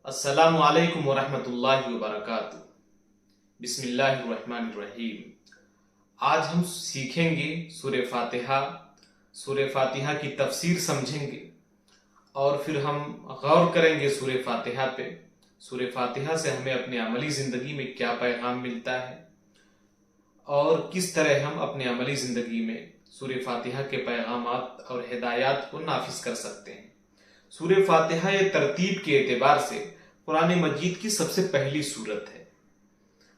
السلام علیکم ورحمۃ اللہ وبرکاتہ۔ بسم اللہ الرحمن الرحیم۔ آج ہم سیکھیں گے سورہ فاتحہ۔ سورہ فاتحہ کی تفسیر سمجھیں گے اور پھر ہم غور کریں گے سورہ فاتحہ پہ۔ سورہ فاتحہ سے ہمیں اپنے عملی زندگی میں کیا پیغام ملتا ہے اور کس طرح ہم اپنے عملی زندگی میں سورہ فاتحہ کے پیغامات اور ہدایات کو نافذ کر سکتے ہیں۔ سورہ فاتحہ یہ ترتیب کے اعتبار سے قرآن مجید کی سب سے پہلی سورت ہے۔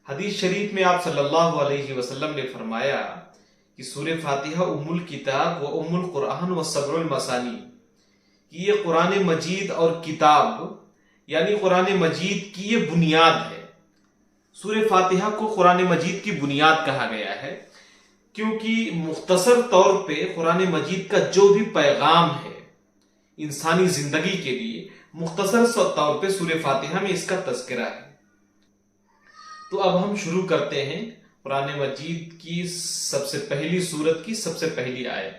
حدیث شریف میں آپ صلی اللہ علیہ وسلم نے فرمایا کہ سورہ فاتحہ ام الکتاب و ام القرآن و سبع المثانی، کہ یہ قرآن مجید اور کتاب یعنی قرآن مجید کی یہ بنیاد ہے۔ سورہ فاتحہ کو قرآن مجید کی بنیاد کہا گیا ہے کیونکہ مختصر طور پہ قرآن مجید کا جو بھی پیغام ہے انسانی زندگی کے لیے مختصر طور پہ سورہ فاتحہ میں اس کا تذکرہ ہے۔ تو اب ہم شروع کرتے ہیں قرآن مجید کی سب سے پہلی سورت کی سب سے پہلی آیت،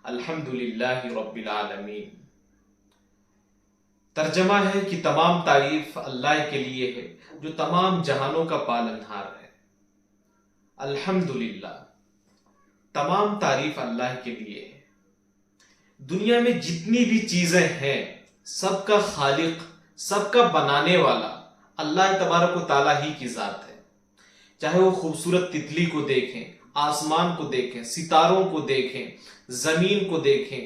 الحمدللہ رب العالمین۔ ترجمہ ہے کہ تمام تعریف اللہ کے لیے ہے جو تمام جہانوں کا پالنہار ہے۔ الحمدللہ، تمام تعریف اللہ کے لیے ہے۔ دنیا میں جتنی بھی چیزیں ہیں سب کا خالق، سب کا بنانے والا اللہ تبارک و تعالیٰ ہی کی ذات ہے۔ چاہے وہ خوبصورت تتلی کو دیکھیں، آسمان کو دیکھیں، ستاروں کو دیکھیں، زمین کو دیکھیں،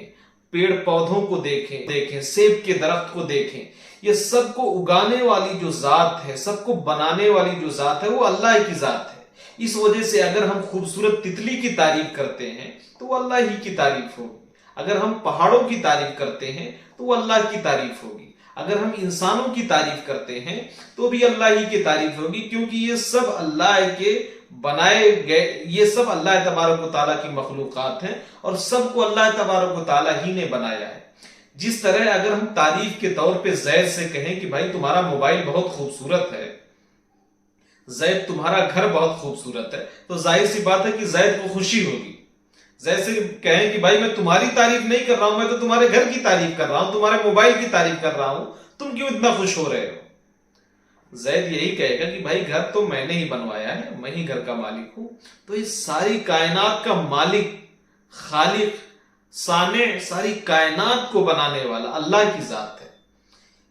پیڑ پودوں کو دیکھیں، سیب کے درخت کو دیکھیں، یہ سب کو اگانے والی جو ذات ہے، سب کو بنانے والی جو ذات ہے وہ اللہ کی ذات ہے۔ اس وجہ سے اگر ہم خوبصورت تتلی کی تعریف کرتے ہیں تو وہ اللہ ہی کی تعریف ہوگی، اگر ہم پہاڑوں کی تعریف کرتے ہیں تو وہ اللہ کی تعریف ہوگی، اگر ہم انسانوں کی تعریف کرتے ہیں تو بھی اللہ ہی کی تعریف ہوگی، کیونکہ یہ سب اللہ کے بنائے گئے، یہ سب اللہ تبارک و تعالیٰ کی مخلوقات ہیں اور سب کو اللہ تبارک و تعالیٰ ہی نے بنایا ہے۔ جس طرح اگر ہم تعریف کے طور پہ زید سے کہیں کہ بھائی تمہارا موبائل بہت خوبصورت ہے، زید تمہارا گھر بہت خوبصورت ہے، تو ظاہر سی بات ہے کہ زید کو خوشی ہوگی۔ زید سے کہیں کہ بھائی میں تمہاری تعریف نہیں کر رہا ہوں، میں تو تمہارے گھر کی تعریف کر رہا ہوں، تمہارے موبائل کی تعریف کر رہا ہوں، تم کیوں اتنا خوش ہو رہے ہو؟ زید یہی کہے گا کہ بھائی گھر تو میں نے ہی بنوایا ہے، میں ہی گھر کا مالک ہوں۔ تو اس ساری کائنات کا مالک، خالق، صانع، ساری کائنات کو بنانے والا اللہ کی ذات ہے۔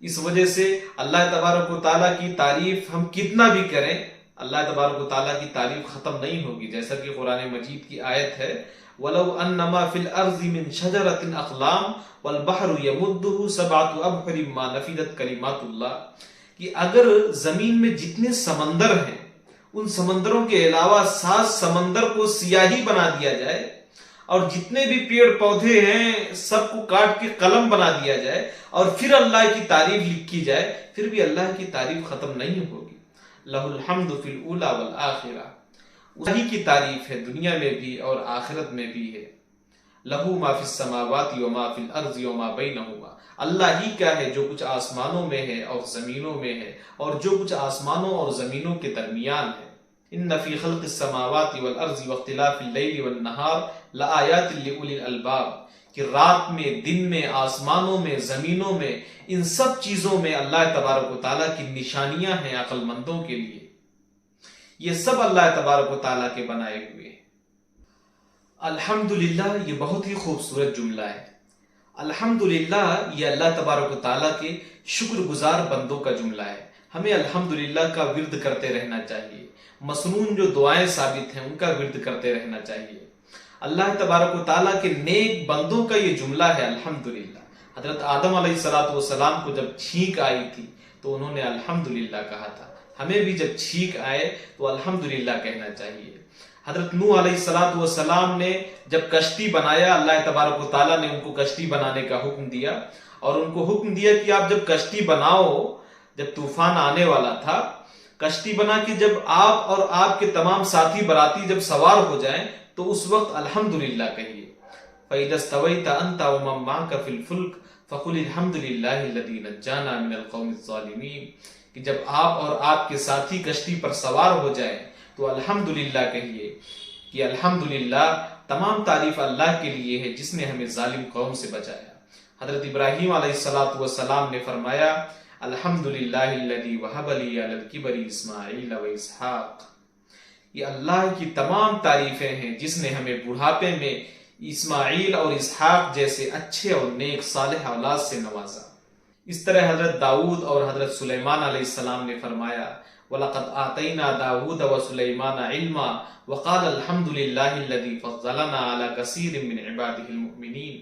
اس وجہ سے اللہ تبارک و تعالیٰ کی تعریف ہم کتنا بھی کریں، اللہ تبارک و تعالیٰ کی تعریف ختم نہیں ہوگی۔ جیسا کہ قرآن مجید کی آیت ہے، وَلَوْ أَنَّمَا فِي الْأَرْضِ مِنْ شَجَرَةٍ أَقْلَامٍ وَالْبَحْرُ يَمُدُّهُ سَبْعَةُ أَبْحُرٍ مَا نَفِدَتْ كَلِمَاتُ اللَّهِ، کہ اگر زمین میں جتنے سمندر ہیں ان سمندروں کے علاوہ 7 سمندر کو سیاہی بنا دیا جائے اور جتنے بھی پیڑ پودے ہیں سب کو کاٹ کے قلم بنا دیا جائے اور پھر اللہ کی تعریف لکھی جائے، پھر بھی اللہ کی تعریف ختم نہیں ہوگی۔ لَهُ الْحَمْدُ فِي الْأُولَى وَالْآخِرَةِ، وہی کی تعریف ہے دنیا میں بھی اور آخرت میں بھی ہے۔ لَهُ مَا فِي السَّمَاوَاتِ وَمَا فِي الْأَرْضِ وَمَا بَيْنَهُمَا، اللہ ہی کا ہے جو کچھ آسمانوں میں ہے اور زمینوں میں ہے اور جو کچھ آسمانوں اور زمینوں کے درمیان ہے۔ إِنَّ فِي خَلْقِ السَّمَاوَاتِ وَالْأَرْضِ وَاخْتِلَافِ اللَّيْلِ وَالنَّهَارِ لَآيَاتٍ لِأُولِي الْأَلْبَابِ، کہ رات میں، دن میں، آسمانوں میں، زمینوں میں، ان سب چیزوں میں اللہ تبارک و تعالیٰ کی نشانیاں ہیں عقل مندوں کے لیے۔ یہ سب اللہ تبارک و تعالیٰ کے بنائے ہوئے ہیں۔ الحمدللہ یہ بہت ہی خوبصورت جملہ ہے۔ الحمدللہ یہ اللہ تبارک و تعالیٰ کے شکر گزار بندوں کا جملہ ہے۔ ہمیں الحمدللہ کا ورد کرتے رہنا چاہیے، مسنون جو دعائیں ثابت ہیں ان کا ورد کرتے رہنا چاہیے۔ اللہ تبارک و تعالیٰ کے نیک بندوں کا یہ جملہ ہے الحمدللہ۔ حضرت آدم علیہ السلام کو جب چھینک آئی تھی تو انہوں نے الحمدللہ کہا تھا۔ ہمیں بھی جب چھینک آئے تو الحمدللہ کہنا چاہیے۔ حضرت نوح علیہ السلام نے جب کشتی بنایا، اللہ تبارک و تعالیٰ نے ان کو کشتی بنانے کا حکم دیا اور ان کو حکم دیا کہ آپ جب کشتی بناؤ، جب طوفان آنے والا تھا، کشتی بنا کے جب آپ اور آپ کے تمام ساتھی براتی جب سوار ہو جائیں تو اس وقت الحمدللہ کہیے۔ فَإِذَا اسْتَوَيْتَ أَنْتَ وَمَن مَّعَكَ فِي الْفُلْكِ فَقُلِ الْحَمْدُ لِلَّهِ الَّذِي نَجَّانَا مِنَ الْقَوْمِ الظَّالِمِينَ، کہ جب آپ اور آپ کے ساتھی کشتی پر سوار ہو جائیں تو الحمدللہ کہیے کہ الحمدللہ تمام تعریف اللہ کے لیے ہے جس نے ہمیں ظالم قوم سے بچایا۔ حضرت ابراہیم علیہ السلام نے فرمایا الحمدللہ الذی وہب لی علی الکبر اسماعیل و اسحاق. یہ اللہ کی تمام تعریفیں ہیں جس نے ہمیں بڑھاپے میں اسماعیل اور اسحاق جیسے اچھے اور نیک صالح اولاد سے نوازا. اس طرح حضرت داؤد اور حضرت سلیمان علیہ السلام نے فرمایا وَلَقَدْ آتَيْنَا دَاوُودَ وَسُلَيْمَانَ عِلْمًا وَقَالَ الْحَمْدُ لِلَّهِ الَّذِي فَضَّلَنَا عَلَى كَثِيرٍ مِّنْ عِبَادِهِ الْمُؤْمِنِينَ.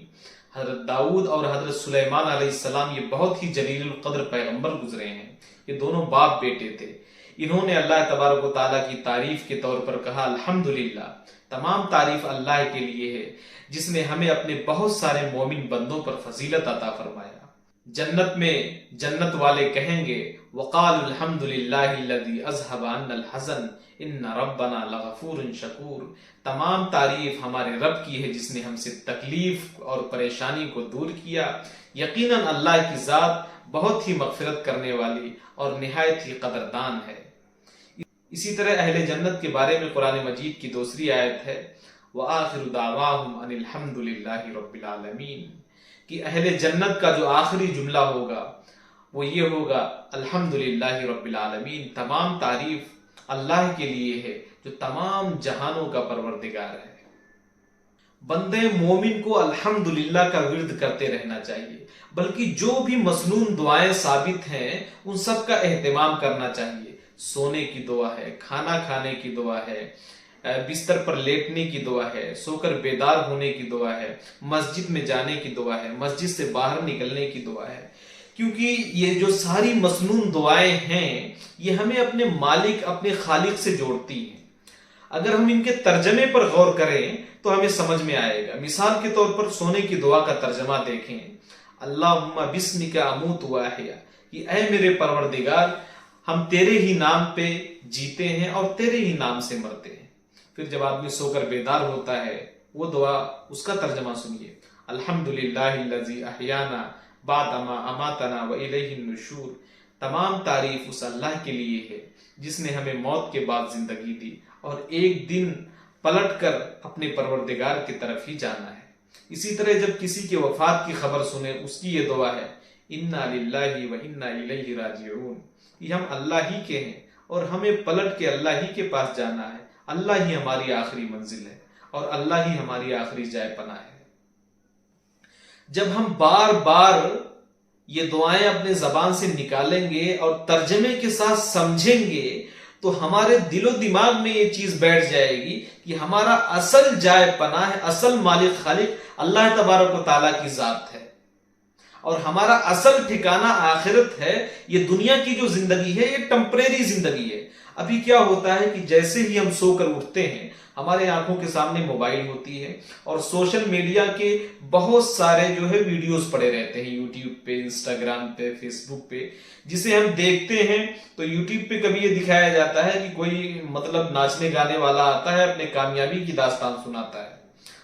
حضرت داؤد اور حضرت سلیمان علیہ السلام یہ بہت ہی جلیل القدر پیغمبر گزرے ہیں. یہ دونوں باپ بیٹے تھے. انہوں نے اللہ تبارک و تعالیٰ کی تعریف کے طور پر کہا الحمدللہ، تمام تعریف اللہ کے لیے ہے جس نے ہمیں اپنے بہت سارے مومن بندوں پر فضیلت عطا فرمایا. جنت میں جنت والے کہیں گے وقال الحمد للہ الذی اذهب عنا الحزن ان ربنا لغفور شکور. تمام تعریف ہمارے رب کی ہے جس نے ہم سے تکلیف اور پریشانی کو دور کیا. یقیناً اللہ کی ذات بہت ہی مغفرت کرنے والی اور نہایت ہی قدردان ہے. اسی طرح اہل جنت کے بارے میں قرآن مجید کی دوسری آیت ہے وآخر دعواہم ان الحمد للہ رب العالمین، کہ اہل جنت کا جو آخری جملہ ہوگا وہ یہ ہوگا الحمدللہ رب العالمین، تمام تعریف اللہ کے لیے ہے جو تمام جہانوں کا پروردگار ہے. بندے مومن کو الحمدللہ کا ورد کرتے رہنا چاہیے، بلکہ جو بھی مسنون دعائیں ثابت ہیں ان سب کا اہتمام کرنا چاہیے. سونے کی دعا ہے، کھانا کھانے کی دعا ہے، بستر پر لیٹنے کی دعا ہے، سو کر بیدار ہونے کی دعا ہے، مسجد میں جانے کی دعا ہے، مسجد سے باہر نکلنے کی دعا ہے. کیونکہ یہ جو ساری مسنون دعائیں ہیں یہ ہمیں اپنے مالک اپنے خالق سے جوڑتی ہیں. اگر ہم ان کے ترجمے پر غور کریں تو ہمیں سمجھ میں آئے گا. مثال کے طور پر سونے کی دعا کا ترجمہ دیکھیں اللہم بسمک اموت واحیا، کہ اے میرے پروردگار ہم تیرے ہی نام پہ جیتے ہیں اور تیرے ہی نام سے مرتے ہیں. پھر جب آدمی سو کر بیدار ہوتا ہے وہ دعا، اس کا ترجمہ سنیے الحمدللہ الذی احیانا بعد ما اماتنا والیہ النشور. تمام تعریف اس اللہ کے لیے ہے جس نے ہمیں موت کے بعد زندگی دی اور ایک دن پلٹ کر اپنے پروردگار کی طرف ہی جانا ہے. اسی طرح جب کسی کی وفات کی خبر سنیں اس کی یہ دعا ہے انا للہ و انا الیہ راجعون، یہ ہم اللہ ہی کے ہیں اور ہمیں پلٹ کے اللہ ہی کے پاس جانا ہے. اللہ ہی ہماری آخری منزل ہے اور اللہ ہی ہماری آخری جائے پناہ ہے. جب ہم بار بار یہ دعائیں اپنے زبان سے نکالیں گے اور ترجمے کے ساتھ سمجھیں گے تو ہمارے دل و دماغ میں یہ چیز بیٹھ جائے گی کہ ہمارا اصل جائے پناہ، اصل مالک خالق اللہ تبارک و تعالیٰ کی ذات ہے اور ہمارا اصل ٹھکانہ آخرت ہے. یہ دنیا کی جو زندگی ہے یہ ٹمپریری زندگی ہے. ابھی کیا ہوتا ہے کہ جیسے ہی ہم سو کر اٹھتے ہیں ہمارے آنکھوں کے سامنے موبائل ہوتی ہے اور سوشل میڈیا کے بہت سارے جو ہے ویڈیوز پڑے رہتے ہیں یوٹیوب پہ، انسٹاگرام پہ، فیس بک پہ، جسے ہم دیکھتے ہیں. تو یوٹیوب پہ کبھی یہ دکھایا جاتا ہے کہ کوئی مطلب ناچنے گانے والا آتا ہے اپنے کامیابی کی داستان سناتا ہے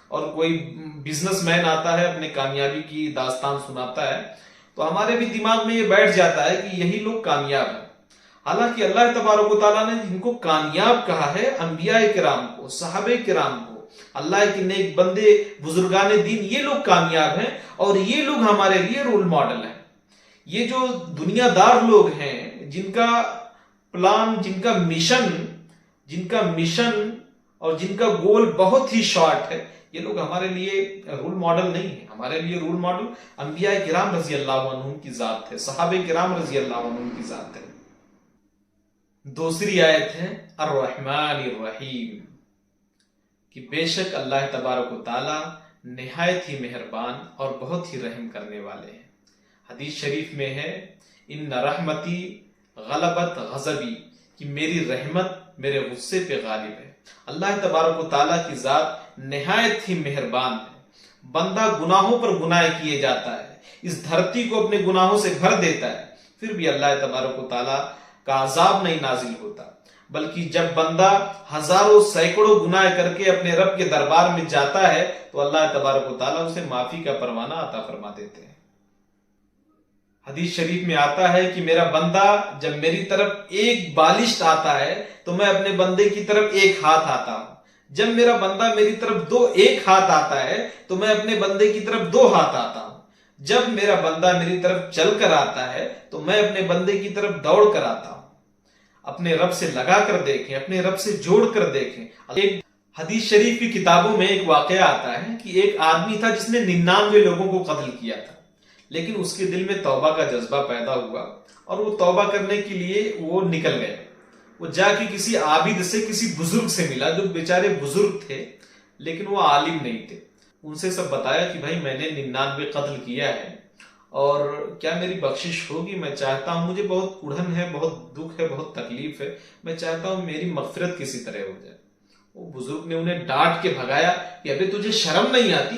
اور کوئی بزنس مین آتا ہے اپنے کامیابی کی داستان سناتا ہے. تو ہمارے بھی دماغ میں یہ بیٹھ جاتا ہے کہ یہی لوگ کامیاب ہیں. حالانکہ اللہ تبارک و تعالیٰ نے جن کو کامیاب کہا ہے انبیاء کرام کو، صحابہ کرام کو، اللہ کے نیک بندے بزرگان دین، یہ لوگ کامیاب ہیں اور یہ لوگ ہمارے لیے رول ماڈل ہیں. یہ جو دنیا دار لوگ ہیں جن کا پلان، جن کا مشن اور جن کا گول بہت ہی شارٹ ہے، یہ لوگ ہمارے لیے رول ماڈل نہیں ہیں. ہمارے لیے رول ماڈل انبیاء کرام رضی اللہ عنہم کی ذات ہے، صحابہ کرام رضی اللہ عنہم کی ذات ہے. دوسری آیت ہے الرحمن الرحیم، کہ بے شک اللہ تبارک و تعالی نہایت ہی مہربان اور بہت ہی رحم کرنے والے ہیں. حدیث شریف میں ہے ان رحمتی غلبت غضبی، کہ میری رحمت میرے غصے پہ غالب ہے. اللہ تبارک و تعالیٰ کی ذات نہایت ہی مہربان ہے. بندہ گناہوں پر گناہ کیے جاتا ہے، اس دھرتی کو اپنے گناہوں سے بھر دیتا ہے، پھر بھی اللہ تبارک و تعالیٰ کا عذاب نہیں نازل ہوتا. بلکہ جب بندہ ہزاروں سینکڑوں گناہ کر کے اپنے رب کے دربار میں جاتا ہے تو اللہ تبارک و تعالیٰ اسے معافی کا پروانہ عطا فرما دیتے ہیں. حدیث شریف میں آتا ہے کہ میرا بندہ جب میری طرف ایک بالشت آتا ہے تو میں اپنے بندے کی طرف ایک ہاتھ آتا ہوں. جب میرا بندہ میری طرف ایک ہاتھ آتا ہے تو میں اپنے بندے کی طرف 2 ہاتھ آتا ہوں. جب میرا بندہ میری طرف چل کر آتا ہے تو میں اپنے بندے کی طرف دوڑ کر آتا ہوں. اپنے رب سے لگا کر دیکھیں, اپنے رب سے جوڑ کر دیکھیں. ایک حدیث شریف کی کتابوں میں ایک واقعہ آتا ہے کہ ایک آدمی تھا جس نے 99 لوگوں کو قتل کیا تھا, لیکن اس کے دل میں توبہ کا جذبہ پیدا ہوا اور وہ توبہ کرنے کے لیے وہ نکل گئے. وہ جا کے کسی عابد سے, کسی بزرگ سے ملا جو بیچارے بزرگ تھے لیکن وہ عالم نہیں تھے. ان سے سب بتایا کہ بھائی میں نے 99 قتل کیا ہے اور کیا میری بخشش ہوگی؟ میں چاہتا ہوں, مجھے بہت کڑھن ہے, بہت دکھ ہے, بہت تکلیف ہے, میں چاہتا ہوں میری مغفرت کسی طرح ہو جائے. وہ بزرگ نے انہیں ڈانٹ کے بھگایا کہ ابے تجھے شرم نہیں آتی؟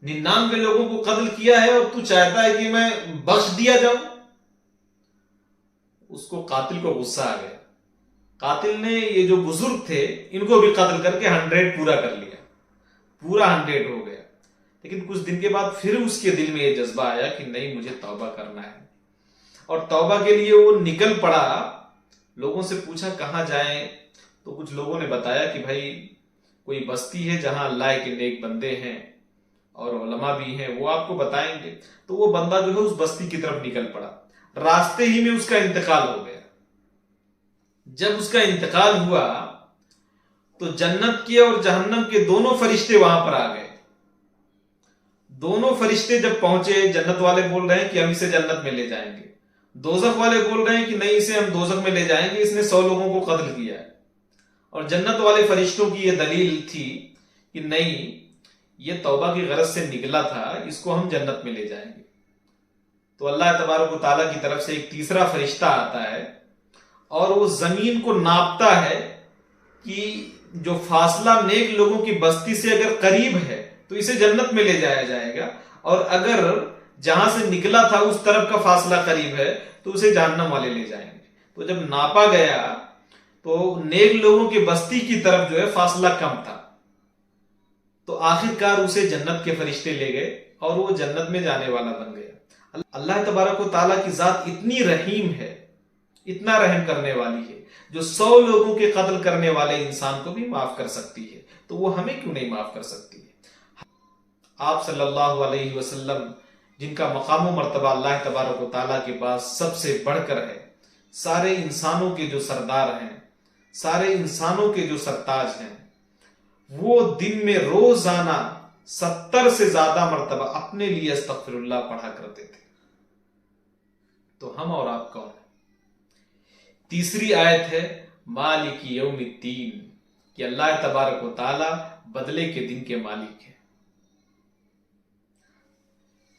99 لوگوں کو قتل کیا ہے اور تو چاہتا ہے کہ میں بخش دیا جاؤں؟ اس کو قاتل کو غصہ آ گیا. قاتل نے یہ جو بزرگ تھے ان کو بھی قتل کر کے 100 پورا کر لیا, پورا 100 ہو گیا. لیکن کچھ دن کے بعد پھر اس کے دل میں یہ جذبہ آیا کہ نہیں, مجھے توبہ کرنا ہے, اور توبہ کے لیے وہ نکل پڑا. لوگوں سے پوچھا کہاں جائیں, تو کچھ لوگوں نے بتایا کہ بھائی کوئی بستی ہے جہاں اللہ کے نیک بندے ہیں اور علماء بھی ہیں, وہ آپ کو بتائیں گے. تو وہ بندہ جو ہے اس بستی کی طرف نکل پڑا. راستے ہی میں اس کا انتقال ہو گیا. جب اس کا انتقال ہوا تو جنت کے اور جہنم کے دونوں فرشتے وہاں پر آ گئے. دونوں فرشتے جب پہنچے, جنت والے بول رہے ہیں کہ ہم اسے جنت میں لے جائیں گے, دوزخ والے بول رہے ہیں کہ نہیں, اسے ہم دوزخ میں لے جائیں گے, اس نے 100 لوگوں کو قتل کیا ہے. اور جنت والے فرشتوں کی یہ دلیل تھی کہ نہیں, یہ توبہ کی غرض سے نکلا تھا, اس کو ہم جنت میں لے جائیں گے. تو اللہ تبارک و تعالیٰ کی طرف سے ایک تیسرا فرشتہ آتا ہے اور وہ زمین کو ناپتا ہے کہ جو فاصلہ نیک لوگوں کی بستی سے اگر قریب ہے تو اسے جنت میں لے جایا جائے گا, اور اگر جہاں سے نکلا تھا اس طرف کا فاصلہ قریب ہے تو اسے جہنم والے لے جائیں گے. تو جب ناپا گیا تو نیک لوگوں کی بستی کی طرف جو ہے فاصلہ کم تھا, تو آخر کار اسے جنت کے فرشتے لے گئے اور وہ جنت میں جانے والا بن گیا. اللہ تبارک و تعالیٰ کی ذات اتنی رحیم ہے, اتنا رحم کرنے والی ہے, جو 100 لوگوں کے قتل کرنے والے انسان کو بھی معاف کر سکتی ہے, تو وہ ہمیں کیوں نہیں معاف کر سکتی ہے؟ آپ صلی اللہ علیہ وسلم جن کا مقام و مرتبہ اللہ تبارک و تعالیٰ کے پاس سب سے بڑھ کر ہے, سارے انسانوں کے جو سردار ہیں, سارے انسانوں کے جو سرتاج ہیں, وہ دن میں روزانہ 70 سے زیادہ مرتبہ اپنے لیے استغفر اللہ پڑھا کرتے تھے. تو ہم اور آپ کون ہیں؟ تیسری آیت ہے مالک یوم الدین, کہ اللہ تبارک و تعالیٰ بدلے کے دن کے مالک ہیں.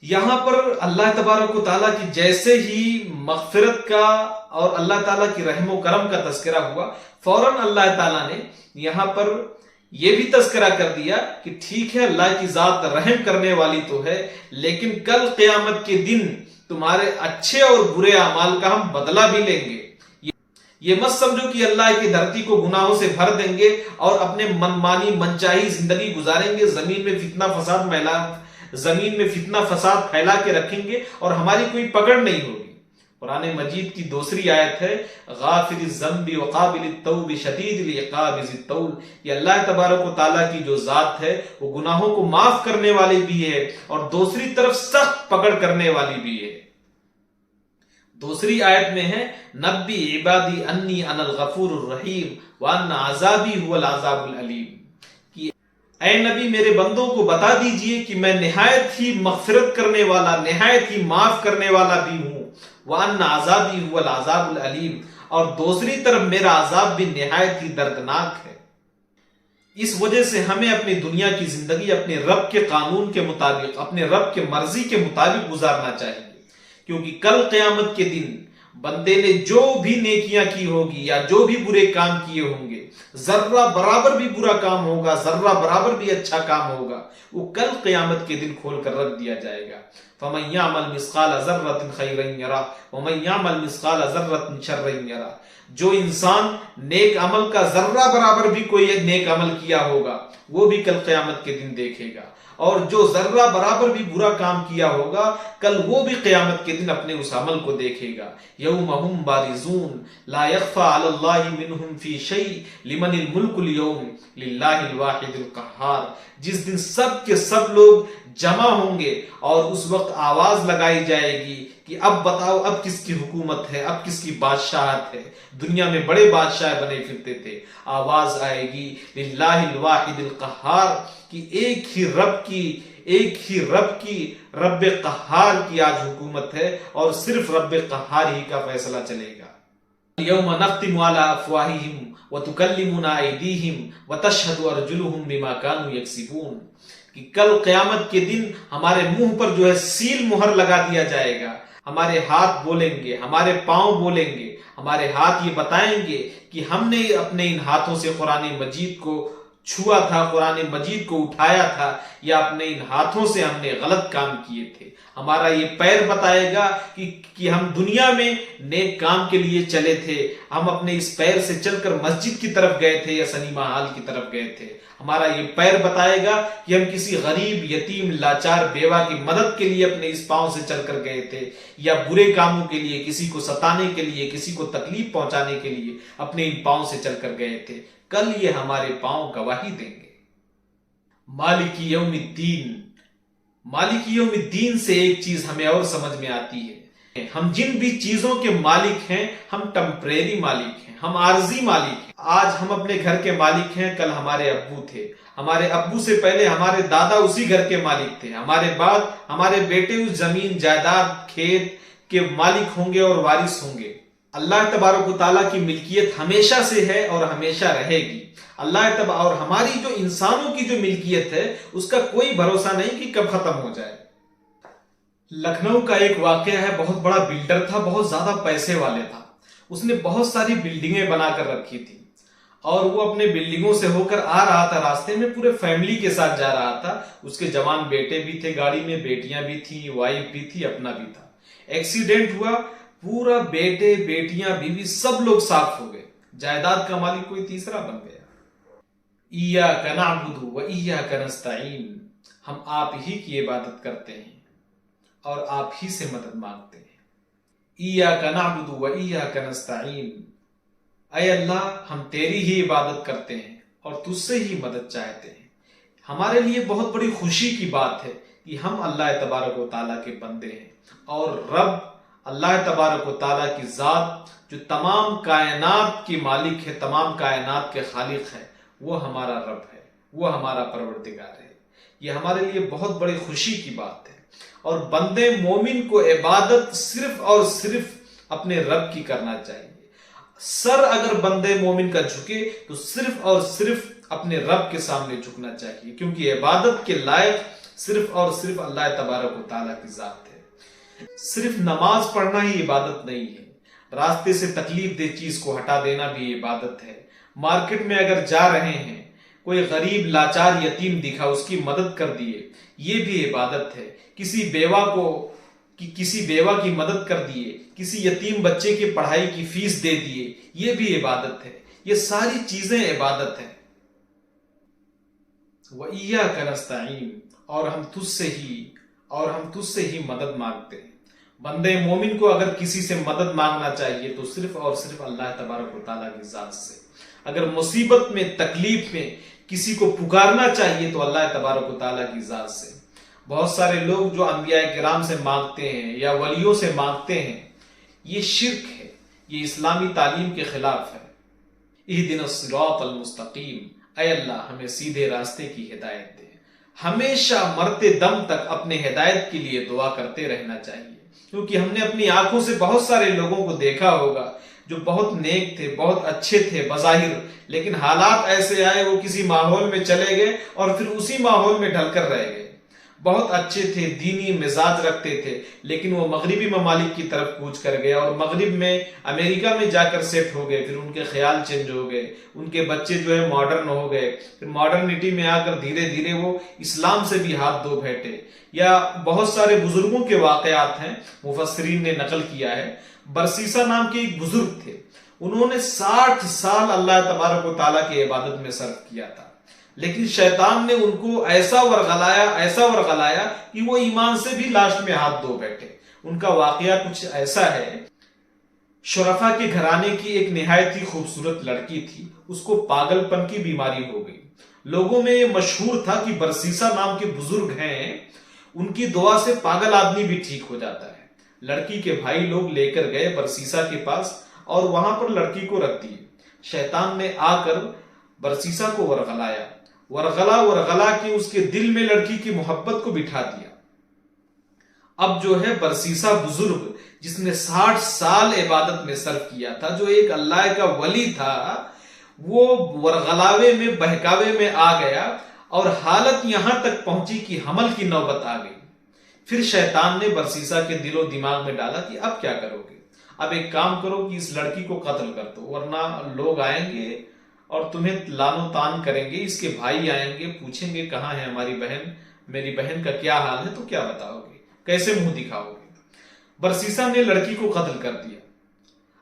یہاں پر اللہ تبارک و تعالیٰ کی جیسے ہی مغفرت کا اور اللہ تعالیٰ کی رحم و کرم کا تذکرہ ہوا, فوراً اللہ تعالیٰ نے یہاں پر یہ بھی تذکرہ کر دیا کہ ٹھیک ہے اللہ کی ذات رحم کرنے والی تو ہے, لیکن کل قیامت کے دن تمہارے اچھے اور برے اعمال کا ہم بدلہ بھی لیں گے. یہ مت سمجھو کہ اللہ کی دھرتی کو گناہوں سے بھر دیں گے اور اپنے منمانی منچاہی زندگی گزاریں گے, زمین میں فتنہ فساد پھیلا کے رکھیں گے اور ہماری کوئی پکڑ نہیں ہوگی. قرآن مجید کی دوسری آیت ہے غافر الذنب وقابل التوب شدید العقاب ذی الطول, یہ اللہ تبارک و تعالیٰ کی جو ذات ہے وہ گناہوں کو معاف کرنے والی بھی ہے اور دوسری طرف سخت پکڑ کرنے والی بھی ہے. دوسری آیت میں ہے نبی عبادی انی انا الغفور الرحیم وان عذابی هو العذاب العلیم, کہ اے نبی میرے بندوں کو بتا دیجئے کہ میں نہایت ہی مغفرت کرنے والا, نہایت ہی معاف کرنے والا بھی ہوں. وان عذابی هو العذاب العلیم, اور دوسری طرف میرا عذاب بھی نہایت ہی دردناک ہے. اس وجہ سے ہمیں اپنی دنیا کی زندگی اپنے رب کے قانون کے مطابق, اپنے رب کے مرضی کے مطابق گزارنا چاہیے, کیونکہ کل قیامت کے دن بندے نے جو بھی نیکیاں کی ہوگی یا جو بھی برے کام کیے ہوں گے, ذرہ برابر بھی برا کام ہوگا, ذرہ برابر بھی اچھا کام ہوگا, وہ کل قیامت کے دن کھول کر رکھ دیا جائے گا. فَمَن يَعْمَلْ مِثْقَالَ ذَرَّةٍ خَيْرًا يَرَهُ وَمَن يَعْمَلْ مِثْقَالَ ذَرَّةٍ شَرًّا يَرَهُ. جو انسان نیک عمل کا ذرہ برابر بھی کوئی نیک عمل کیا ہوگا وہ بھی کل قیامت کے دن دیکھے گا, اور جو ذرہ برابر بھی برا کام کیا ہوگا کل وہ بھی قیامت کے دن اپنے اس عمل کو دیکھے گا. یوم ہم بارزون لا یخفی علی اللہ منہم فی شیء لمن الملک اليوم للہ الواحد القہار, جس دن سب کے سب لوگ جمع ہوں گے اور اس وقت آواز لگائی جائے گی کہ اب بتاؤ اب کس کی حکومت ہے، اب کس کی بادشاہت ہے۔ دنیا میں بڑے بادشاہ بنے پھرتے تھے، آواز آئے گی للہ الواحد القہار، کہ ایک ہی رب کی رب قہار کی آج حکومت ہے اور صرف رب قہار ہی کا فیصلہ چلے گا۔ یوم نختم علی افواہہم وتکلمنا ایدیہم وتشہد ارجلہم بما کانوا یکسبون، کہ کل قیامت کے دن ہمارے منہ پر جو ہے سیل مہر لگا دیا جائے گا، ہمارے ہاتھ بولیں گے، ہمارے پاؤں بولیں گے، ہمارے ہاتھ یہ بتائیں گے کہ ہم نے اپنے ان ہاتھوں سے قرآن مجید کو چھوا تھا، قرآن مجید کو اٹھایا تھا، یا اپنے ان ہاتھوں سے ہم نے غلط کام کیے تھے۔ ہمارا یہ پیر بتائے گا کہ ہم دنیا میں نیک کام کے لیے چلے تھے، ہم اپنے اس پیر سے چل کر مسجد کی طرف گئے تھے یا سنیما ہال کی طرف گئے تھے۔ ہمارا یہ پیر بتائے گا کہ ہم کسی غریب، یتیم، لاچار بیوہ کی مدد کے لیے اپنے اس پاؤں سے چل کر گئے تھے، یا برے کاموں کے لیے، کسی کو ستانے کے لیے، کسی کو تکلیف پہنچانے کے لیے اپنے ان پاؤں سے چل کر گئے تھے۔ کل یہ ہمارے پاؤں گواہی دیں گے۔ مالک یوم الدین، مالک یوم الدین سے ایک چیز ہمیں اور سمجھ میں آتی ہے، ہم جن بھی چیزوں کے مالک ہیں ہم ٹمپریری مالک ہیں، ہم عارضی مالک ہیں۔ آج ہم اپنے گھر کے مالک ہیں، کل ہمارے ابو تھے، ہمارے ابو سے پہلے ہمارے دادا اسی گھر کے مالک تھے، ہمارے بعد ہمارے بیٹے اس زمین جائیداد کھیت کے مالک ہوں گے اور وارث ہوں گے۔ اللہ تبارک و تعالیٰ کی ملکیت ہمیشہ سے ہے اور ہمیشہ رہے گی۔ اور ہماری جو انسانوں کی جو ملکیت ہے اس کا کوئی بھروسہ نہیں کہ کب ختم ہو جائے۔ لکھنؤ کا ایک واقعہ ہے، بہت بڑا بلڈر تھا، بہت زیادہ پیسے والے تھا، اس نے بہت ساری بلڈنگیں بنا کر رکھی تھی، اور وہ اپنے بلڈنگوں سے ہو کر آ رہا تھا، راستے میں پورے فیملی کے ساتھ جا رہا تھا، اس کے جوان بیٹے بھی تھے گاڑی میں، بیٹیاں بھی تھیں، وائف بھی تھی، اپنا بھی تھا۔ ایکسیڈنٹ ہوا، پورا بیٹے، بیٹیاں، بیوی سب لوگ صاف ہو گئے، جائیداد کا مالک کوئی تیسرا بن گیا۔ ایاک نعبد و ایاک نستعین، ہم آپ ہی کی عبادت کرتے ہیں اور آپ ہی سے مدد مانگتے ہیں۔ ایاک نعبد و ایاک نستعین، اے اللہ ہم تیری ہی عبادت کرتے ہیں اور تجھ سے ہی مدد چاہتے ہیں۔ ہمارے لیے بہت بڑی خوشی کی بات ہے کہ ہم اللہ تبارک و تعالیٰ کے بندے ہیں، اور رب اللہ تبارک و تعالیٰ کی ذات جو تمام کائنات کی مالک ہے، تمام کائنات کے خالق ہے، وہ ہمارا رب ہے، وہ ہمارا پروردگار ہے۔ یہ ہمارے لیے بہت بڑی خوشی کی بات ہے، اور بندے مومن کو عبادت صرف اور صرف اپنے رب کی کرنا چاہیے۔ سر اگر بندے مومن کا جھکے تو صرف اور صرف اپنے رب کے سامنے جھکنا چاہیے، کیونکہ عبادت کے لائق صرف اور صرف اللہ تبارک و تعالیٰ کی ذات ہے۔ صرف نماز پڑھنا ہی عبادت نہیں ہے، راستے سے تکلیف دہ چیز کو ہٹا دینا بھی عبادت ہے۔ مارکیٹ میں اگر جا رہے ہیں، کوئی غریب لاچار یتیم دکھا، اس کی مدد کر دیے، یہ بھی عبادت ہے۔ کسی بیوہ کی مدد کر دیے، کسی یتیم بچے کی پڑھائی کی فیس دے دیے، یہ بھی عبادت ہے۔ یہ ساری چیزیں عبادت ہیں۔ وَإِيَّاكَ نَسْتَعِينُ، اور ہم تجھ سے ہی مدد مانگتے ہیں۔ بندے مومن کو اگر کسی سے مدد مانگنا چاہیے تو صرف اور صرف اللہ تبارک و تعالیٰ کی ذات سے۔ اگر مصیبت میں، تکلیف میں کسی کو پکارنا چاہیے تو اللہ تبارک و تعالیٰ کی ذات سے۔ بہت سارے لوگ جو انبیاء کرام سے مانگتے ہیں یا ولیوں سے مانگتے ہیں، یہ شرک ہے، یہ اسلامی تعلیم کے خلاف ہے۔ اہدنا الصراط المستقیم، اے اللہ ہمیں سیدھے راستے کی ہدایت دے۔ ہمیشہ مرتے دم تک اپنے ہدایت کے لیے دعا کرتے رہنا چاہیے، کیونکہ ہم نے اپنی آنکھوں سے بہت سارے لوگوں کو دیکھا ہوگا جو بہت نیک تھے، بہت اچھے تھے بظاہر، لیکن حالات ایسے آئے وہ کسی ماحول میں چلے گئے اور پھر اسی ماحول میں ڈھل کر رہ گئے۔ بہت اچھے تھے، دینی مزاج رکھتے تھے، لیکن وہ مغربی ممالک کی طرف کوچ کر گئے اور مغرب میں، امریکہ میں جا کر سیٹ ہو گئے، پھر ان کے خیال چینج ہو گئے، ان کے بچے جو ہے ماڈرن ہو گئے، پھر ماڈرنٹی میں آ کر دھیرے دھیرے وہ اسلام سے بھی ہاتھ دھو بیٹھے۔ یا بہت سارے بزرگوں کے واقعات ہیں، مفسرین نے نقل کیا ہے۔ برسیسا نام کے ایک بزرگ تھے، انہوں نے 60 سال اللہ تبارک و تعالیٰ کی عبادت میں صرف کیا تھا، لیکن شیطان نے ان کو ایسا ورغلایا کہ وہ ایمان سے بھی لاسٹ میں ہاتھ دھو بیٹھے۔ ان کا واقعہ کچھ ایسا ہے، شرفا کے گھرانے کی ایک نہایت ہی خوبصورت لڑکی تھی، اس کو پاگل پن کی بیماری ہو گئی۔ لوگوں میں یہ مشہور تھا کہ برسیسا نام کے بزرگ ہیں، ان کی دعا سے پاگل آدمی بھی ٹھیک ہو جاتا ہے۔ لڑکی کے بھائی لوگ لے کر گئے برسیسا کے پاس اور وہاں پر لڑکی کو رکھ دی۔ شیطان نے آ کر برسیسا کو ورغلایا، ورغلا کے اس کے دل میں لڑکی کی محبت کو بٹھا دیا۔ اب جو ہے برسیسا بزرگ جس نے 60 سال عبادت میں صرف کیا تھا، جو ایک اللہ کا ولی تھا، وہ ورغلاوے میں بہکاوے میں آ گیا اور حالت یہاں تک پہنچی کہ حمل کی نوبت آ گئی۔ پھر شیطان نے برسیسا کے دل و دماغ میں ڈالا کہ اب کیا کرو گے؟ اب ایک کام کرو کہ اس لڑکی کو قتل کر دو، ورنہ لوگ آئیں گے اور تمہیں لان و تان کریں گے۔ اس کے بھائی آئیں گے، پوچھیں گے کہاں ہے ہماری بہن، میری بہن کا کیا حال ہے، تو کیا بتاؤ گے، کیسے منہ دکھاؤ گے؟ برسیسا نے لڑکی کو قتل کر دیا۔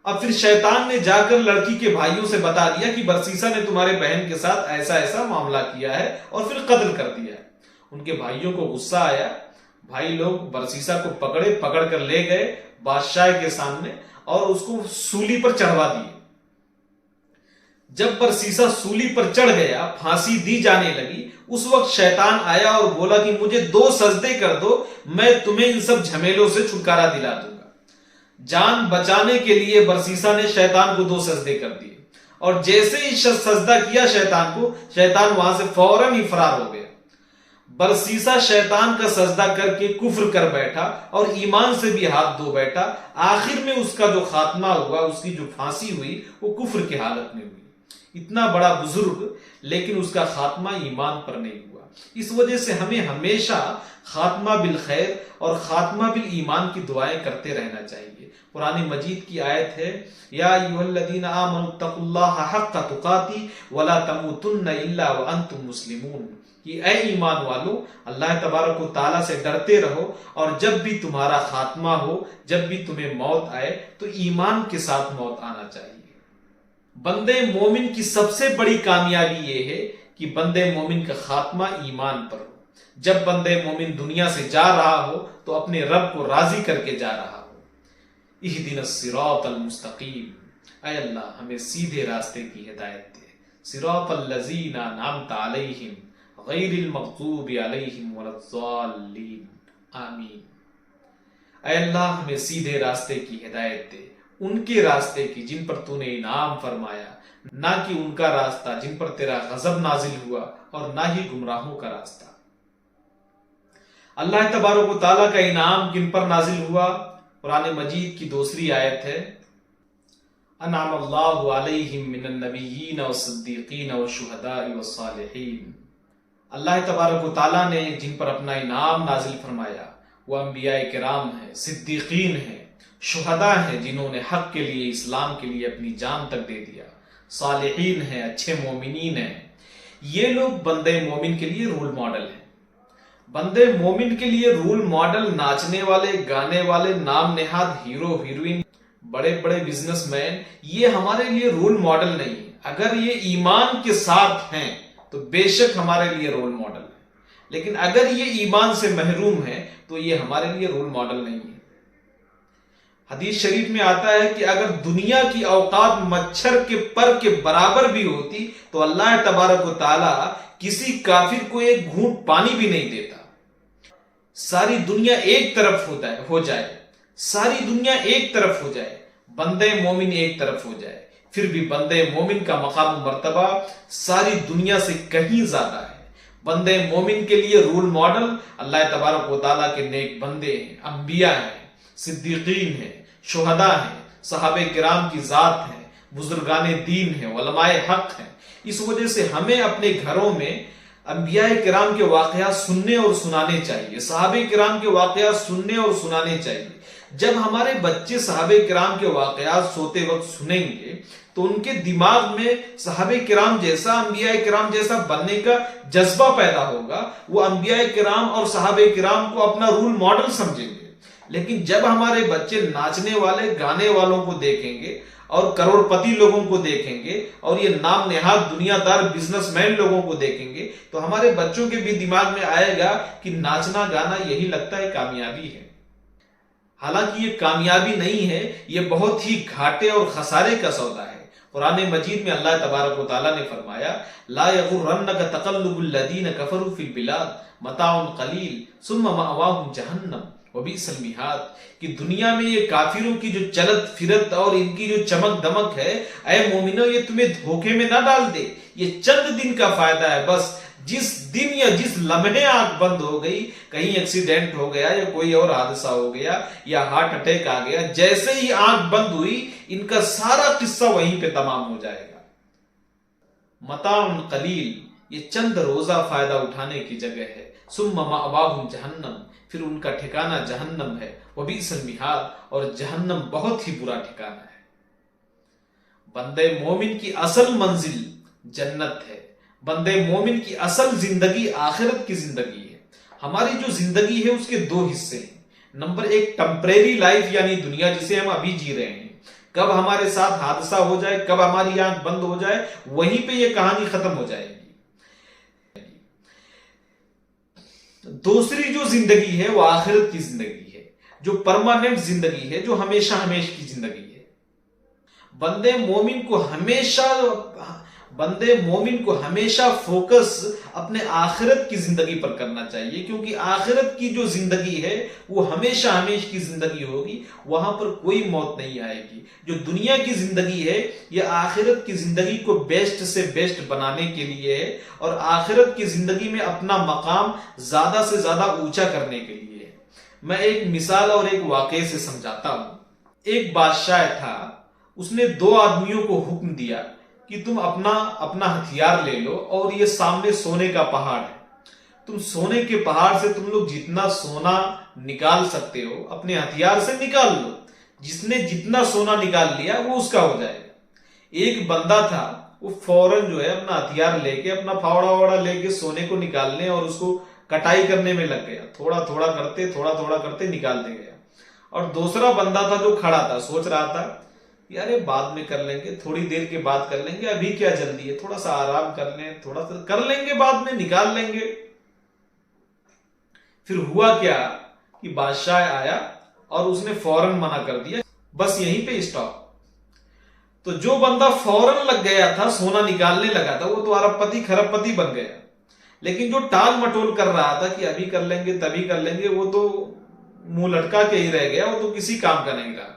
اب پھر شیطان نے جا کر لڑکی کے بھائیوں سے بتا دیا کہ برسیسا نے تمہارے بہن کے ساتھ ایسا ایسا معاملہ کیا ہے اور پھر قتل کر دیا ہے۔ ان کے بھائیوں کو غصہ آیا، بھائی لوگ برسیسا کو پکڑ کر لے گئے بادشاہ کے سامنے اور اس کو سولی پر چڑھوا دیے۔ جب برسیسا سولی پر چڑھ گیا، پھانسی دی جانے لگی، اس وقت شیطان آیا اور بولا کہ مجھے 2 سجدے کر دو، میں تمہیں ان سب جھمیلوں سے چھٹکارا دلا دوں گا۔ جان بچانے کے لیے برسیسا نے شیطان کو 2 سجدے کر دیے، اور جیسے ہی سجدہ کیا شیطان کو، شیطان وہاں سے فوراً ہی فرار ہو گیا۔ برسیسا شیطان کا سجدہ کر کے کفر کر بیٹھا اور ایمان سے بھی ہاتھ دھو بیٹھا۔ آخر میں اس کا جو خاتمہ ہوا، اس کی جو پھانسی ہوئی، وہ کفر کی حالت میں ہوئی۔ اتنا بڑا بزرگ، لیکن اس کا خاتمہ ایمان پر نہیں ہوا۔ اس وجہ سے ہمیں ہمیشہ خاتمہ بالخیر اور خاتمہ بالایمان کی دعائیں کرتے رہنا چاہیے۔ قرآن مجید کی آیت ہے، یا ایھا الذین آمنوا اتقوا اللہ حق تقاتہ ولا تموتن الا وانتم مسلمون، کہ اے ایمان والو، اللہ تبارک و تعالیٰ سے ڈرتے رہو، اور جب بھی تمہارا خاتمہ ہو، جب بھی تمہیں موت آئے، تو ایمان کے ساتھ موت آنا چاہیے۔ بندے مومن کی سب سے بڑی کامیابی یہ ہے کہ بندے مومن کا خاتمہ ایمان پر ہو۔ جب بندے مومن دنیا سے جا رہا ہو تو اپنے رب کو راضی کر کے جا رہا ہو۔ اہدنا الصراط المستقیم، اے اللہ ہمیں سیدھے راستے کی ہدایت دے۔ صراط الذین انعمت علیہم غیر المغضوب علیہم ولا الضالین، آمین۔ اے اللہ ہمیں سیدھے راستے کی ہدایت دے، ان کے راستے کی جن پر تو نے انعام فرمایا، نہ کہ ان کا راستہ جن پر تیرا غضب نازل ہوا، اور نہ ہی گمراہوں کا راستہ۔ اللہ تبارک و تعالیٰ کا انعام کن پر نازل ہوا؟ قرآن مجید کی دوسری آیت ہے، انعم اللہ علیہم من النبیین والصدیقین والشہداء والصالحین۔ اللہ تبارک و تعالیٰ نے جن پر اپنا انعام نازل فرمایا وہ انبیاء کرام ہیں، صدیقین ہیں، شہداء ہیں جنہوں نے حق کے لیے، اسلام کے لیے اپنی جان تک دے دیا، صالحین ہیں، اچھے مومنین ہیں۔ یہ لوگ بندے مومن کے لیے رول ماڈل ہیں۔ بندے مومن کے لیے رول ماڈل ناچنے والے، گانے والے، نام نہاد ہیرو ہیروئن، بڑے بڑے بزنس مین، یہ ہمارے لیے رول ماڈل نہیں ہے۔ اگر یہ ایمان کے ساتھ ہیں تو بے شک ہمارے لیے رول ماڈل ہے، لیکن اگر یہ ایمان سے محروم ہے تو یہ ہمارے لیے رول ماڈل نہیں ہے۔ حدیث شریف میں آتا ہے کہ اگر دنیا کی اوقات مچھر کے پر کے برابر بھی ہوتی تو اللہ تبارک و تعالی کسی کافر کو ایک گھونٹ پانی بھی نہیں دیتا۔ ساری دنیا ایک طرف ہو جائے، ساری دنیا ایک طرف ہو جائے، بندے مومن ایک طرف ہو جائے، پھر بھی بندے مومن کا مقام و مرتبہ ساری دنیا سے کہیں زیادہ ہے۔ بندے مومن کے لیے رول ماڈل اللہ تبارک و تعالیٰ کے نیک بندے ہیں، انبیاء ہیں، صدیقین ہیں، شہداء ہیں، صحابہ کرام کی ذات ہیں، بزرگان دین ہیں، علماء حق ہیں۔ اس وجہ سے ہمیں اپنے گھروں میں انبیاء کرام کے واقعات سننے اور سنانے چاہیے، صحابہ کرام کے واقعات سننے اور سنانے چاہیے۔ جب ہمارے بچے صحابہ کرام کے واقعات سوتے وقت سنیں گے تو ان کے دماغ میں صحابہ کرام جیسا، انبیاء کرام جیسا بننے کا جذبہ پیدا ہوگا، وہ انبیاء کرام اور صحابہ کرام کو اپنا رول ماڈل سمجھیں گے۔ لیکن جب ہمارے بچے ناچنے والے، گانے والوں کو دیکھیں گے اور کروڑ پتی لوگوں کو دیکھیں گے اور یہ نام نہاد دنیا دار بزنس مین لوگوں کو دیکھیں گے تو ہمارے بچوں کے بھی دماغ میں آئے گا کہ ناچنا گانا یہی لگتا ہے کامیابی ہے۔ حالانکہ یہ کامیابی نہیں ہے، یہ بہت ہی گھاٹے اور خسارے کا سودا ہے۔ قرآن مجید میں اللہ تبارک و تعالیٰ نے فرمایا، لا یغرنک تقلب الذین کفروا فی البلاد متاع قلیل ثم مأواہم جہنم وبئس المہاد، کہ دنیا میں یہ کافروں کی جو چلت پھرت اور ان کی جو چمک دمک ہے، اے مومنو یہ تمہیں دھوکے میں نہ ڈال دے، یہ چند دن کا فائدہ ہے بس۔ جس دن یا جس لمحے آنکھ بند ہو گئی، کہیں ایکسیڈنٹ ہو گیا یا کوئی اور حادثہ ہو گیا یا ہارٹ اٹیک آ گیا، جیسے ہی آنکھ بند ہوئی ان کا سارا قصہ وہیں پہ تمام ہو جائے گا۔ متاع قلیل، یہ چند روزہ فائدہ اٹھانے کی جگہ ہے، ثم مأواہم جہنم، پھر ان کا ٹھکانہ جہنم ہے، وبئس المہاد، اور جہنم بہت ہی برا ٹھکانہ ہے۔ بندے مومن کی اصل منزل جنت ہے، بندے مومن کی اصل زندگی آخرت کی زندگی ہے۔ ہماری جو زندگی ہے اس کے دو حصے ہیں۔ نمبر ایک ٹمپریری لائف یعنی دنیا جسے ہم ابھی جی رہے ہیں، کب ہمارے ساتھ حادثہ ہو جائے، کب ہماری آنکھ بند ہو جائے، وہیں پہ یہ کہانی ختم ہو جائے گی۔ دوسری جو زندگی ہے وہ آخرت کی زندگی ہے، جو پرماننٹ زندگی ہے، جو ہمیشہ ہمیشہ کی زندگی ہے۔ بندے مومن کو ہمیشہ فوکس اپنے آخرت کی زندگی پر کرنا چاہیے، کیونکہ آخرت کی جو زندگی ہے وہ ہمیشہ ہمیشہ کی زندگی ہوگی، وہاں پر کوئی موت نہیں آئے گی۔ جو دنیا کی زندگی ہے یہ آخرت کی زندگی کو بیسٹ سے بیسٹ بنانے کے لیے ہے، اور آخرت کی زندگی میں اپنا مقام زیادہ سے زیادہ اونچا کرنے کے لیے ہے۔ میں ایک مثال اور ایک واقعے سے سمجھاتا ہوں۔ ایک بادشاہ تھا، اس نے دو آدمیوں کو حکم دیا کہ تم اپنا ہتھیار لے لو، اور یہ سامنے سونے کا پہاڑ ہے، تم سونے کے پہاڑ سے تم لوگ جتنا سونا نکال سکتے ہو اپنے ہتھیار سے نکال لو، جس نے جتنا سونا نکال لیا وہ اس کا ہو جائے گا۔ ایک بندہ تھا، وہ فوراً جو ہے اپنا ہتھیار لے کے، اپنا پھاوڑا وڑا لے کے سونے کو نکالنے اور اس کو کٹائی کرنے میں لگ گیا، تھوڑا تھوڑا کرتے نکالتے گیا۔ اور دوسرا بندہ تھا جو کھڑا تھا، سوچ رہا تھا یار یہ بعد میں کر لیں گے، تھوڑی دیر کے بعد کر لیں گے، ابھی کیا جلدی ہے، تھوڑا سا آرام کر لیں، تھوڑا سا کر لیں گے، بعد میں نکال لیں گے۔ پھر ہوا کیا کہ بادشاہ آیا اور اس نے فوراً منع کر دیا، بس یہیں پہ اسٹاپ۔ تو جو بندہ فوراً لگ گیا تھا، سونا نکالنے لگا تھا، وہ تو ارب پتی کھرب پتی بن گیا، لیکن جو ٹال مٹول کر رہا تھا کہ ابھی کر لیں گے تبھی کر لیں گے، وہ تو منہ لٹکا کے ہی رہ گیا، وہ تو کسی کام کا نہیں رہا۔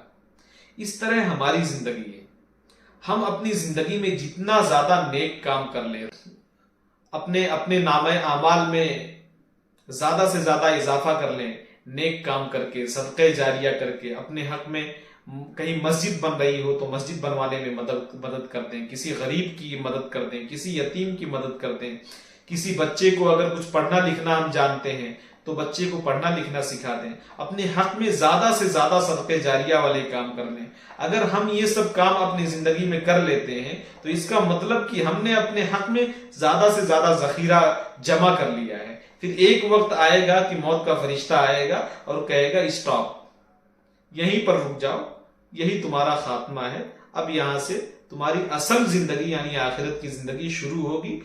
اس طرح ہماری زندگی ہے، ہم اپنی زندگی میں جتنا زیادہ نیک کام کر لیں، اپنے نامہ اعمال میں زیادہ سے زیادہ اضافہ کر لیں، نیک کام کر کے، صدقہ جاریہ کر کے، اپنے حق میں کہیں مسجد بن رہی ہو تو مسجد بنوانے میں مدد کر دیں، کسی غریب کی مدد کر دیں، کسی یتیم کی مدد کر دیں، کسی بچے کو اگر کچھ پڑھنا لکھنا ہم جانتے ہیں تو بچے کو پڑھنا لکھنا سکھا دیں، اپنے حق میں زیادہ سے زیادہ صدقہ جاریہ والے کام کر لیں۔ اگر ہم یہ سب کام اپنی زندگی میں کر لیتے ہیں تو اس کا مطلب کہ ہم نے اپنے حق میں زیادہ سے زیادہ ذخیرہ جمع کر لیا ہے۔ پھر ایک وقت آئے گا کہ موت کا فرشتہ آئے گا اور کہے گا اسٹاپ، یہیں پر رک جاؤ، یہی تمہارا خاتمہ ہے، اب یہاں سے تمہاری اصل زندگی یعنی آخرت کی زندگی شروع ہوگی۔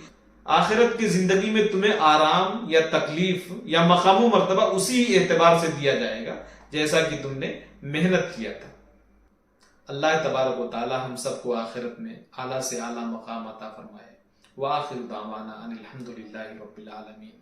آخرت کی زندگی میں تمہیں آرام یا تکلیف یا مقام و مرتبہ اسی اعتبار سے دیا جائے گا جیسا کہ تم نے محنت کیا تھا۔ اللہ تبارک و تعالی ہم سب کو آخرت میں اعلیٰ سے اعلیٰ مقام عطا فرمائے۔ وآخر دعوانا ان الحمد للہ رب العالمین۔